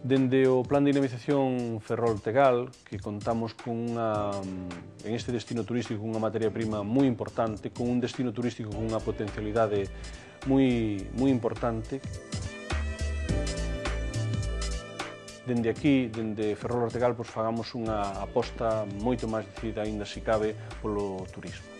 Dende o Plan de Dinamización Ferrol-Tegal, que contamos en este destino turístico cunha materia prima moi importante, con un destino turístico con unha potencialidade moi importante. Dende aquí, dende Ferrol-Ortegal, fagamos unha aposta moito máis decidida, aínda se cabe, polo turismo.